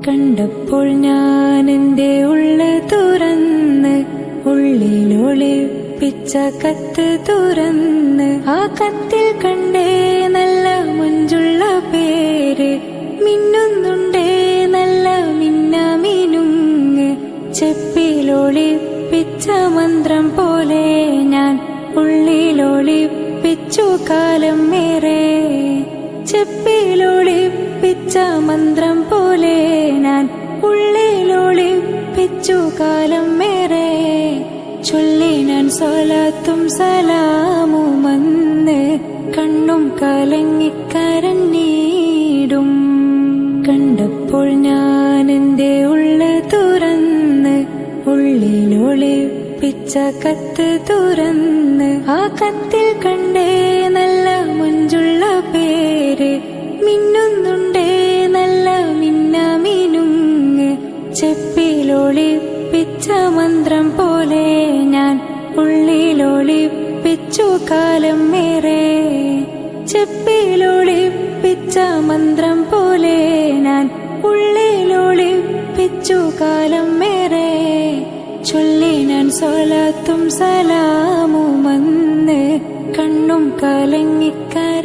കണ്ടപ്പോൾ ഞാൻ എന്റെ ഉള്ള് തുറന്ന് ഉള്ളിലൊളിപ്പിച്ച കത്ത് തുറന്ന് ആ കത്തിൽ കണ്ടേ നല്ല മുഞ്ചുള്ള പേര് മിന്നുന്നുണ്ടേ നല്ല മിന്നാമിനുങ്ങ് ചെപ്പിലൊളിപ്പിച്ച മന്ത്രം പോലെ ഞാൻ ഉള്ളിലൊളിപ്പിച്ചു കാലം ഏറെ ചെപ്പിലൊളിപ്പിച്ച മന്ത്രം പോലെ ഞാൻ ഉള്ളിലൊളിപ്പിച്ചു കാലം ഏറെ ചൊല്ലി ഞാൻ സ്വലാത്തും സലാമുമന്ന് കണ്ണും കലങ്ങിക്കരഞ്ഞിടും കണ്ടപ്പോൾ ഞാൻ എന്റെ ഉള്ള് തുറന്ന് ഉള്ളിലൊളിപ്പിച്ച കത്ത് തുറന്ന് ആ കത്തിൽ കണ്ടേ നല്ല മുഞ്ചുള്ള പേര് മിന്നുന്നുണ്ടേ നല്ല മിന്നാമിനുങ്ങ് ചെപ്പിലൊളിപ്പിച്ച മന്ത്രം പോലെ ഞാൻ ഉള്ളിലൊളിപ്പിച്ചു കാലം ഏറെ ചെപ്പിലൊളിപ്പിച്ച മന്ത്രം പോലെ ഞാൻ ഉള്ളിലൊളിപ്പിച്ചു കാലം ഏറെ ചൊല്ലി ഞാൻ സ്വലാത്തും സലാമുമന്ന് കണ്ണും കലങ്ങിക്കരഞ്ഞിടും